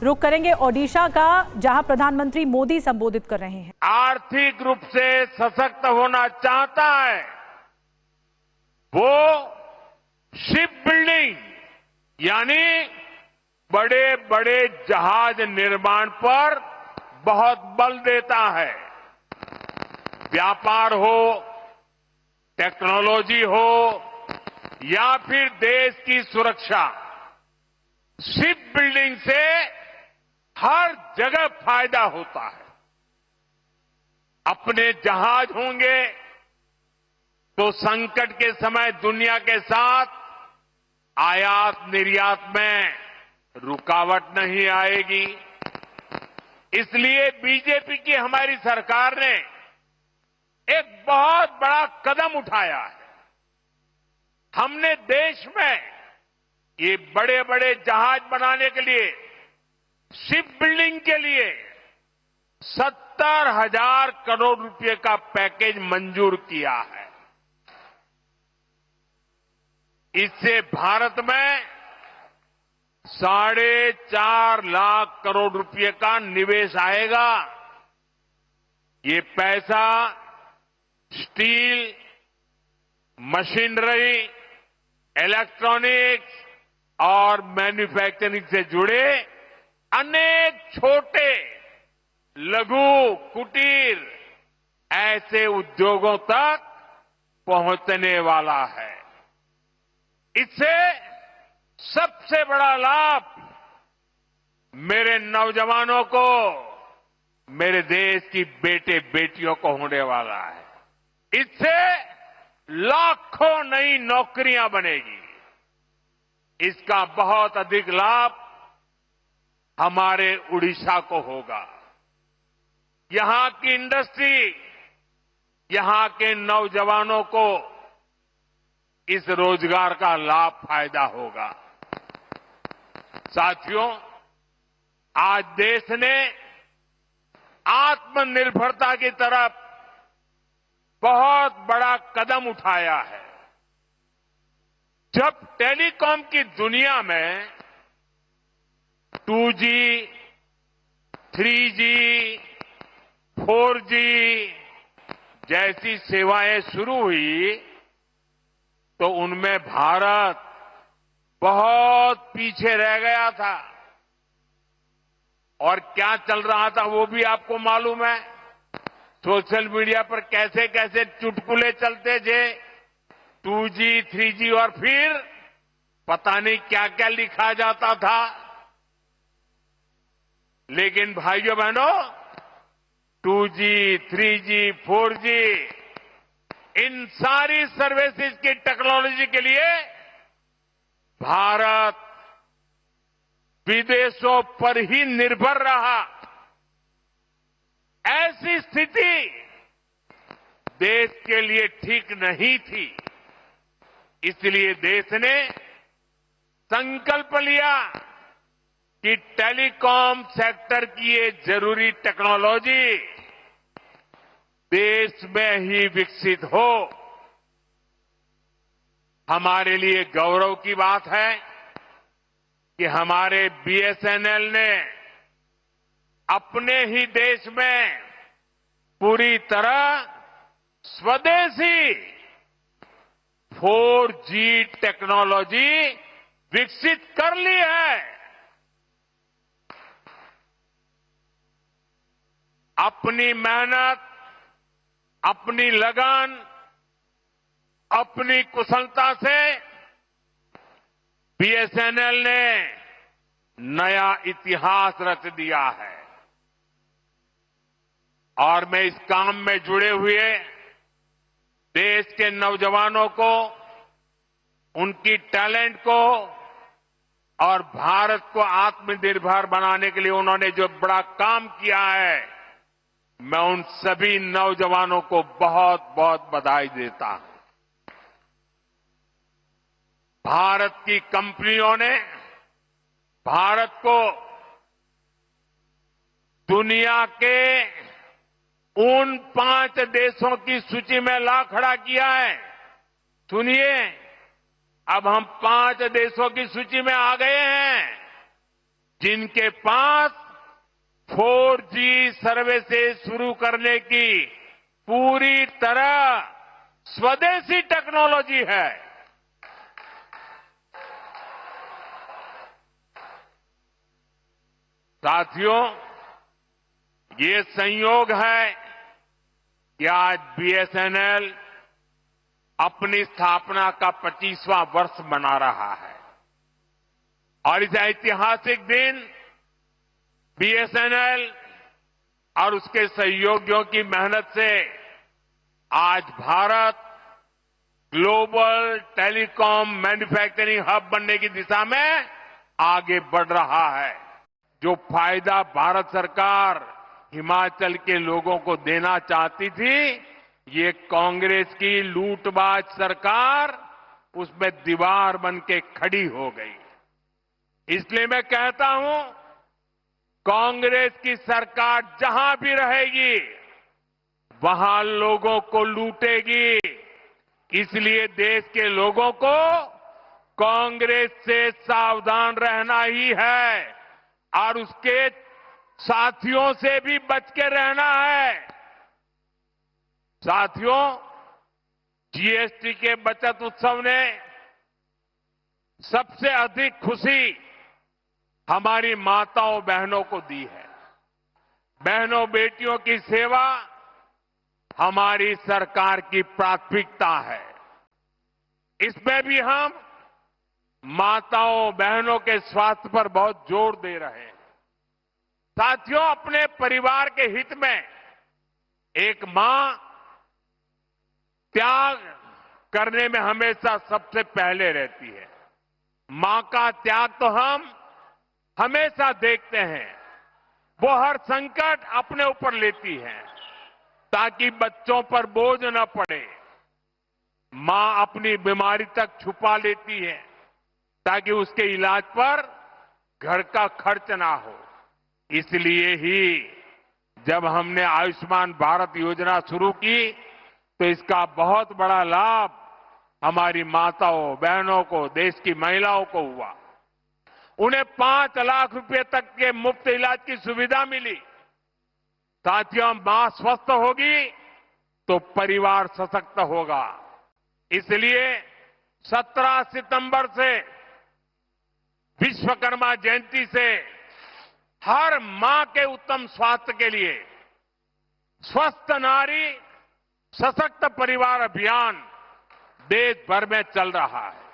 रुख करेंगे ओडिशा का, जहां प्रधानमंत्री मोदी संबोधित कर रहे हैं। आर्थिक रूप से सशक्त होना चाहता है वो शिप बिल्डिंग यानी बड़े बड़े जहाज निर्माण पर बहुत बल देता है। व्यापार हो, टेक्नोलॉजी हो या फिर देश की सुरक्षा, शिप बिल्डिंग से हर जगह फायदा होता है। अपने जहाज होंगे तो संकट के समय दुनिया के साथ आयात निर्यात में रुकावट नहीं आएगी। इसलिए बीजेपी की हमारी सरकार ने एक बहुत बड़ा कदम उठाया है। हमने देश में ये बड़े बड़े जहाज बनाने के लिए, शिप बिल्डिंग के लिए 70,000 करोड़ रुपए का पैकेज मंजूर किया है। इससे भारत में 4.5 लाख करोड़ रुपए का निवेश आएगा। ये पैसा स्टील, मशीनरी, इलेक्ट्रॉनिक्स और मैन्युफैक्चरिंग से जुड़े अनेक छोटे, लघु, कुटीर ऐसे उद्योगों तक पहुंचने वाला है। इससे सबसे बड़ा लाभ मेरे नौजवानों को, मेरे देश की बेटे बेटियों को होने वाला है। इससे लाखों नई नौकरियां बनेगी। इसका बहुत अधिक लाभ हमारे उड़ीसा को होगा। यहां की इंडस्ट्री, यहां के नौजवानों को इस रोजगार का लाभ फायदा होगा। साथियों, आज देश ने आत्मनिर्भरता की तरफ बहुत बड़ा कदम उठाया है। जब टेलीकॉम की दुनिया में 2G, 3G, 4G जैसी सेवाएं शुरू हुई तो उनमें भारत बहुत पीछे रह गया था। और क्या चल रहा था वो भी आपको मालूम है। सोशल मीडिया पर कैसे कैसे चुटकुले चलते थे, 2G, 3G और फिर पता नहीं क्या क्या लिखा जाता था। लेकिन भाइयों बहनों, 2G, 3G, 4G इन सारी सर्विसेज की टेक्नोलॉजी के लिए भारत विदेशों पर ही निर्भर रहा। ऐसी स्थिति देश के लिए ठीक नहीं थी। इसलिए देश ने संकल्प लिया कि टेलीकॉम सेक्टर की ये जरूरी टेक्नोलॉजी देश में ही विकसित हो। हमारे लिए गौरव की बात है कि हमारे BSNL ने अपने ही देश में पूरी तरह स्वदेशी 4G टेक्नोलॉजी विकसित कर ली है। अपनी मेहनत, अपनी लगन, अपनी कुशलता से BSNL ने नया इतिहास रच दिया है। और मैं इस काम में जुड़े हुए देश के नौजवानों को, उनकी टैलेंट को और भारत को आत्मनिर्भर बनाने के लिए उन्होंने जो बड़ा काम किया है, मैं उन सभी नौजवानों को बहुत बहुत बधाई देता हूं। भारत की कंपनियों ने भारत को दुनिया के उन 5 देशों की सूची में ला खड़ा किया है। सुनिए, अब हम 5 देशों की सूची में आ गए हैं जिनके पास 4G सर्विसेज शुरू करने की पूरी तरह स्वदेशी टेक्नोलॉजी है। साथियों, ये संयोग है कि आज बीएसएनएल अपनी स्थापना का 25वां वर्ष मना रहा है और इस ऐतिहासिक दिन बीएसएनएल और उसके सहयोगियों की मेहनत से आज Bharat global telecom manufacturing hub बनने की दिशा में आगे बढ़ रहा है। जो फायदा भारत सरकार हिमाचल के लोगों को देना चाहती थी, ये कांग्रेस की लूटबाज सरकार उसमें दीवार बन के खड़ी हो गई। इसलिए मैं कहता हूं, कांग्रेस की सरकार जहां भी रहेगी वहां लोगों को लूटेगी। इसलिए देश के लोगों को कांग्रेस से सावधान रहना ही है और उसके साथियों से भी बच के रहना है। साथियों, जीएसटी के बचत उत्सव ने सबसे अधिक खुशी हमारी माताओं बहनों को दी है। बहनों बेटियों की सेवा हमारी सरकार की प्राथमिकता है। इसमें भी हम माताओं बहनों के स्वास्थ्य पर बहुत जोर दे रहे हैं। साथियों, अपने परिवार के हित में एक मां त्याग करने में हमेशा सबसे पहले रहती है। मां का त्याग तो हम हमेशा देखते हैं। वो हर संकट अपने ऊपर लेती है ताकि बच्चों पर बोझ न पड़े। मां अपनी बीमारी तक छुपा लेती है ताकि उसके इलाज पर घर का खर्च ना हो। इसलिए ही जब हमने आयुष्मान भारत योजना शुरू की तो इसका बहुत बड़ा लाभ हमारी माताओं बहनों को, देश की महिलाओं को हुआ। उन्हें 5 लाख रुपए तक के मुफ्त इलाज की सुविधा मिली। साथियों, मां स्वस्थ होगी तो परिवार सशक्त होगा। इसलिए 17 सितंबर से विश्वकर्मा जयंती से हर मां के उत्तम स्वास्थ्य के लिए स्वस्थ नारी सशक्त परिवार अभियान देश भर में चल रहा है।